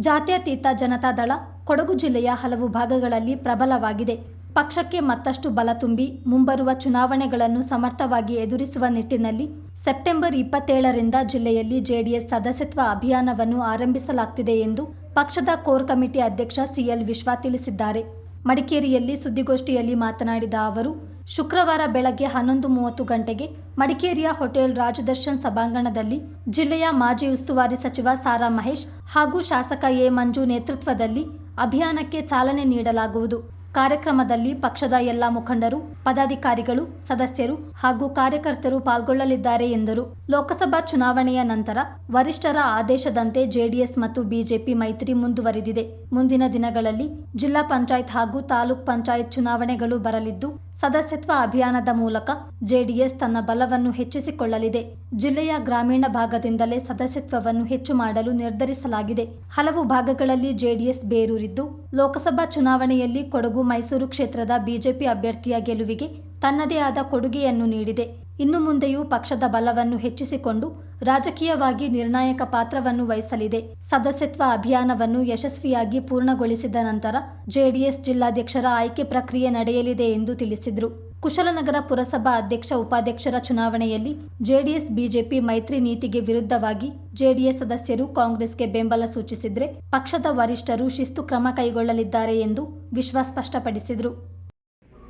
ಜಾತ್ಯತೀತ ಜನತಾದಳ ಕೊಡಗು ಜಿಲ್ಲೆಯ ಹಲವು ಭಾಗಗಳಲ್ಲಿ ಪ್ರಬಲವಾಗಿದೆ. ಪಕ್ಷಕ್ಕೆ ಮತ್ತಷ್ಟು ಬಲ ತುಂಬಿ ಮುಂಬರುವ ಚುನಾವಣೆಗಳನ್ನು ಸಮರ್ಥವಾಗಿ ಎದುರಿಸುವ ನಿಟ್ಟಿನಲ್ಲಿ ಸೆಪ್ಟೆಂಬರ್ 27ರಿಂದ ಜಿಲ್ಲೆಯಲ್ಲಿ ಜೆಡಿಎಸ್ ಸದಸ್ಯತ್ವ ಅಭಿಯಾನವನ್ನು ಆರಂಭಿಸಲಾಗುತ್ತಿದೆ ಎಂದು ಪಕ್ಷದ ಕೋರ್ ಕಮಿಟಿ ಅಧ್ಯಕ್ಷ ಸಿಎಲ್ ವಿಶ್ವ ತಿಳಿಸಿದ್ದಾರೆ. ಮಡಿಕೇರಿಯಲ್ಲಿ ಸುದ್ದಿಗೋಷ್ಠಿಯಲ್ಲಿ ಮಾತನಾಡಿದ ಅವರು, ಶುಕ್ರವಾರ ಬೆಳಗ್ಗೆ 11:30 ಗಂಟೆಗೆ ಮಡಿಕೇರಿಯ ಹೋಟೆಲ್ ರಾಜದರ್ಶನ್ ಸಭಾಂಗಣದಲ್ಲಿ ಜಿಲ್ಲೆಯ ಮಾಜಿ ಉಸ್ತುವಾರಿ ಸಚಿವ ಸಾರಾ ಮಹೇಶ್ ಹಾಗೂ ಶಾಸಕ ಎ ಮಂಜು ನೇತೃತ್ವದಲ್ಲಿ ಅಭಿಯಾನಕ್ಕೆ ಚಾಲನೆ ನೀಡಲಾಗುವುದು. ಕಾರ್ಯಕ್ರಮದಲ್ಲಿ ಪಕ್ಷದ ಎಲ್ಲ ಮುಖಂಡರು, ಪದಾಧಿಕಾರಿಗಳು, ಸದಸ್ಯರು ಹಾಗೂ ಕಾರ್ಯಕರ್ತರು ಪಾಲ್ಗೊಳ್ಳಲಿದ್ದಾರೆ ಎಂದರು. ಲೋಕಸಭಾ ಚುನಾವಣೆಯ ನಂತರ ವರಿಷ್ಠರ ಆದೇಶದಂತೆ ಜೆಡಿಎಸ್ ಮತ್ತು ಬಿಜೆಪಿ ಮೈತ್ರಿ ಮುಂದುವರಿದಿದೆ. ಮುಂದಿನ ದಿನಗಳಲ್ಲಿ ಜಿಲ್ಲಾ ಪಂಚಾಯತ್ ಹಾಗೂ ತಾಲೂಕ್ ಪಂಚಾಯತ್ ಚುನಾವಣೆಗಳು ಬರಲಿದ್ದು, ಸದಸ್ಯತ್ವ ಅಭಿಯಾನದ ಮೂಲಕ ಜೆಡಿಎಸ್ ತನ್ನ ಬಲವನ್ನು ಹೆಚ್ಚಿಸಿಕೊಳ್ಳಲಿದೆ. ಜಿಲ್ಲೆಯ ಗ್ರಾಮೀಣ ಭಾಗದಿಂದಲೇ ಸದಸ್ಯತ್ವವನ್ನು ಹೆಚ್ಚು ಮಾಡಲು ನಿರ್ಧರಿಸಲಾಗಿದೆ. ಹಲವು ಭಾಗಗಳಲ್ಲಿ ಜೆಡಿಎಸ್ ಬೇರೂರಿದ್ದು, ಲೋಕಸಭಾ ಚುನಾವಣೆಯಲ್ಲಿ ಕೊಡಗು ಮೈಸೂರು ಕ್ಷೇತ್ರದ ಬಿಜೆಪಿ ಅಭ್ಯರ್ಥಿಯ ಗೆಲುವಿಗೆ ತನ್ನದೇ ಆದ ಕೊಡುಗೆಯನ್ನು ನೀಡಿದೆ. ಇನ್ನು ಮುಂದೆಯೂ ಪಕ್ಷದ ಬಲವನ್ನು ಹೆಚ್ಚಿಸಿಕೊಂಡು ರಾಜಕೀಯವಾಗಿ ನಿರ್ಣಾಯಕ ಪಾತ್ರವನ್ನು ವಹಿಸಲಿದೆ. ಸದಸ್ಯತ್ವ ಅಭಿಯಾನವನ್ನು ಯಶಸ್ವಿಯಾಗಿ ಪೂರ್ಣಗೊಳಿಸಿದ ನಂತರ ಜೆಡಿಎಸ್ ಜಿಲ್ಲಾಧ್ಯಕ್ಷರ ಆಯ್ಕೆ ಪ್ರಕ್ರಿಯೆ ನಡೆಯಲಿದೆ ಎಂದು ತಿಳಿಸಿದರು. ಕುಶಲನಗರ ಪುರಸಭಾ ಅಧ್ಯಕ್ಷ ಉಪಾಧ್ಯಕ್ಷರ ಚುನಾವಣೆಯಲ್ಲಿ ಜೆಡಿಎಸ್ ಬಿಜೆಪಿ ಮೈತ್ರಿ ನೀತಿಗೆ ವಿರುದ್ಧವಾಗಿ ಜೆಡಿಎಸ್ ಸದಸ್ಯರು ಕಾಂಗ್ರೆಸ್ಗೆ ಬೆಂಬಲ ಸೂಚಿಸಿದರೆ ಪಕ್ಷದ ವರಿಷ್ಠರು ಶಿಸ್ತು ಕ್ರಮ ಕೈಗೊಳ್ಳಲಿದ್ದಾರೆ ಎಂದು ವಿಶ್ವ ಸ್ಪಷ್ಟಪಡಿಸಿದರು.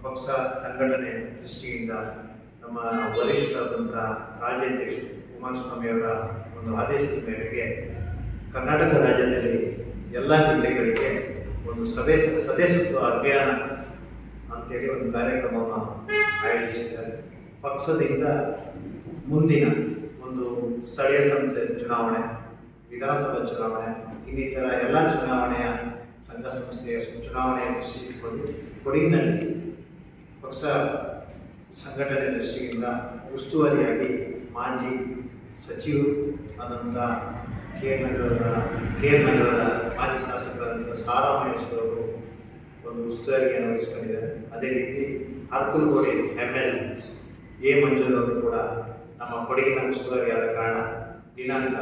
ಪಕ್ಷ ಸಂಘಟನೆ ದೃಷ್ಟಿಯಿಂದ ನಮ್ಮ ವರಿಷ್ಠರಾದಂಥ ರಾಜ್ಯಾಧ್ಯಕ್ಷ ಕುಮಾರಸ್ವಾಮಿಯವರ ಒಂದು ಆದೇಶದ ಮೇರೆಗೆ ಕರ್ನಾಟಕ ರಾಜ್ಯದಲ್ಲಿ ಎಲ್ಲ ಜಿಲ್ಲೆಗಳಿಗೆ ಒಂದು ಸದಸ್ಯತ್ವ ಅಭಿಯಾನ ಅಂತೇಳಿ ಒಂದು ಕಾರ್ಯಕ್ರಮವನ್ನು ಆಯೋಜಿಸಿದ್ದಾರೆ. ಪಕ್ಷದಿಂದ ಮುಂದಿನ ಒಂದು ಸ್ಥಳೀಯ ಸಂಸ್ಥೆ ಚುನಾವಣೆ, ವಿಧಾನಸಭಾ ಚುನಾವಣೆ, ಇನ್ನಿತರ ಎಲ್ಲ ಚುನಾವಣೆಯ ಸಂಘ ಸಂಸ್ಥೆಯ ಚುನಾವಣೆಯ ದೃಷ್ಟಿಯಿಟ್ಟುಕೊಂಡು ಕೊಡಗಿನಲ್ಲಿ ಪಕ್ಷ ಸಂಘಟನೆ ದೃಷ್ಟಿಯಿಂದ ಉಸ್ತುವಾರಿಯಾಗಿ ಮಾಜಿ ಸಚಿವರು ಆದಂಥ ಕೆ.ಆರ್. ನಗರದ ಮಾಜಿ ಶಾಸಕರಾದಂಥ ಸಾರಾ ಮಹೇಶ್ ಅವರು ಒಂದು ಉಸ್ತುವಾರಿಯನ್ನು ವಹಿಸಿಕೊಂಡಿದ್ದಾರೆ. ಅದೇ ರೀತಿ ಅರ್ಕಲಗೋಡಿ ML ಎ ಮಂಜೂರವರು ಕೂಡ ನಮ್ಮ ಕೊಡಗಿನ ಉಸ್ತುವಾರಿಯಾದ ಕಾರಣ ದಿನಾಂಕ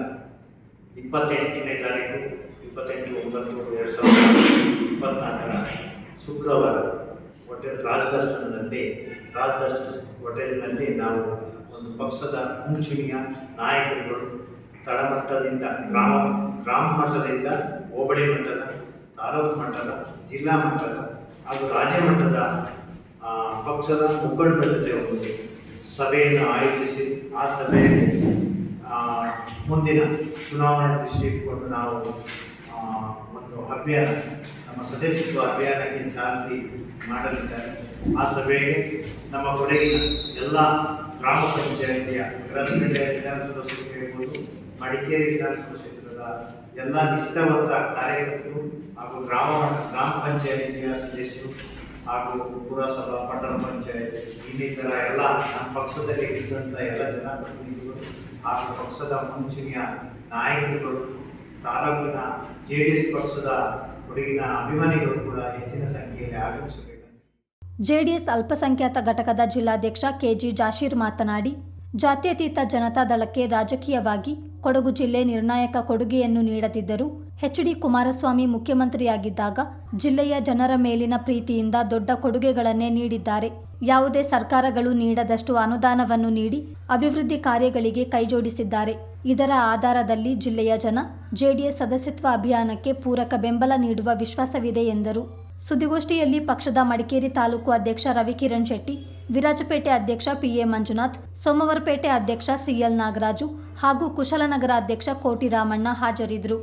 28ನೇ ತಾರೀಕು 28/9/2024 ಶುಕ್ರವಾರ ಹೋಟೆಲ್ ರಾಜದರ್ಶನ್ ಹೋಟೆಲ್ನಲ್ಲಿ ನಾವು ಒಂದು ಪಕ್ಷದ ಮುಂಚೂಣಿಯ ನಾಯಕರುಗಳು ತಳಮಟ್ಟದಿಂದ ಗ್ರಾಮ ಮಟ್ಟದಿಂದ ಹೋಬಳಿ ಮಟ್ಟದ, ತಾಲೂಕು ಮಟ್ಟದ, ಜಿಲ್ಲಾ ಮಟ್ಟದ ಹಾಗೂ ರಾಜ್ಯ ಮಟ್ಟದ ಪಕ್ಷದ ಮುಖಂಡರ ಜೊತೆ ಒಂದು ಸಭೆಯನ್ನು ಆಯೋಜಿಸಿ ಆ ಸಭೆಯಲ್ಲಿ ಮುಂದಿನ ಚುನಾವಣೆ ದೃಷ್ಟಿಯಿಟ್ಟುಕೊಂಡು ನಾವು ಒಂದು ಅಭಿಯಾನ, ನಮ್ಮ ಸದಸ್ಯತ್ವ ಅಭಿಯಾನಕ್ಕೆ ಚಾಲನೆ ಮಾಡಲಿದ್ದಾರೆ. ಆ ಸಭೆಗೆ ನಮ್ಮ ಕೊಡಗಿನ ಎಲ್ಲ ಗ್ರಾಮ ಪಂಚಾಯಿತಿಯ ವಿಧಾನಸಭಾ ಕ್ಷೇತ್ರ ಇರ್ಬೋದು, ಮಡಿಕೇರಿ ವಿಧಾನಸಭಾ ಕ್ಷೇತ್ರದ ಎಲ್ಲ ನಿಷ್ಠಾವಂತ ಕಾರ್ಯಕರ್ತರು ಹಾಗೂ ಗ್ರಾಮ ಪಂಚಾಯಿತಿಯ ಸದಸ್ಯರು ಹಾಗೂ ಪುರಸಭಾ, ಪಟ್ಟಣ ಪಂಚಾಯತ್ ಇನ್ನಿತರ ಎಲ್ಲ ನಮ್ಮ ಪಕ್ಷದಲ್ಲಿ ಇದ್ದಂಥ ಎಲ್ಲ ಜನಪ್ರತಿನಿಧಿಗಳು ಹಾಗೂ ಪಕ್ಷದ ಮುಂಚೂಣಿಯ ನಾಯಕರುಗಳು, ತಾಲೂಕಿನ ಜೆಡಿಎಸ್ ಪಕ್ಷದ ಕೊಡಗಿನ ಅಭಿಮಾನಿಗಳು ಕೂಡ ಹೆಚ್ಚಿನ ಸಂಖ್ಯೆಯಲ್ಲಿ ಆಗಮಿಸಬೇಕು. ಜೆಡಿಎಸ್ ಅಲ್ಪಸಂಖ್ಯಾತ ಘಟಕದ ಜಿಲ್ಲಾಧ್ಯಕ್ಷ ಕೆಜಿ ಜಾಶೀರ್ ಮಾತನಾಡಿ, ಜಾತ್ಯತೀತ ಜನತಾದಳಕ್ಕೆ ರಾಜಕೀಯವಾಗಿ ಕೊಡಗು ಜಿಲ್ಲೆ ನಿರ್ಣಾಯಕ ಕೊಡುಗೆಯನ್ನು ನೀಡದಿದ್ದರೂ ಎಚ್.ಡಿ. ಕುಮಾರಸ್ವಾಮಿ ಮುಖ್ಯಮಂತ್ರಿಯಾಗಿದ್ದಾಗ ಜಿಲ್ಲೆಯ ಜನರ ಮೇಲಿನ ಪ್ರೀತಿಯಿಂದ ದೊಡ್ಡ ಕೊಡುಗೆಗಳನ್ನೇ ನೀಡಿದ್ದಾರೆ. ಯಾವುದೇ ಸರ್ಕಾರಗಳು ನೀಡದಷ್ಟು ಅನುದಾನವನ್ನು ನೀಡಿ ಅಭಿವೃದ್ಧಿ ಕಾರ್ಯಗಳಿಗೆ ಕೈಜೋಡಿಸಿದ್ದಾರೆ. ಇದರ ಆಧಾರದಲ್ಲಿ ಜಿಲ್ಲೆಯ ಜನ ಜೆಡಿಎಸ್ ಸದಸ್ಯತ್ವ ಅಭಿಯಾನಕ್ಕೆ ಪೂರಕ ಬೆಂಬಲ ನೀಡುವ ವಿಶ್ವಾಸವಿದೆ ಎಂದರು. ಸುದ್ದಿಗೋಷ್ಠಿಯಲ್ಲಿ ಪಕ್ಷದ ಮಡಿಕೇರಿ ತಾಲೂಕು ಅಧ್ಯಕ್ಷ ರವಿಕಿರಣ್ ಶೆಟ್ಟಿ, ವಿರಾಜಪೇಟೆ ಅಧ್ಯಕ್ಷ ಪಿ.ಎ. ಮಂಜುನಾಥ್, ಸೋಮವಾರಪೇಟೆ ಅಧ್ಯಕ್ಷ ಸಿಎಲ್ ನಾಗರಾಜು ಹಾಗೂ ಕುಶಲನಗರ ಅಧ್ಯಕ್ಷ ಕೋಟಿ ರಾಮಣ್ಣ ಹಾಜರಿದ್ದರು.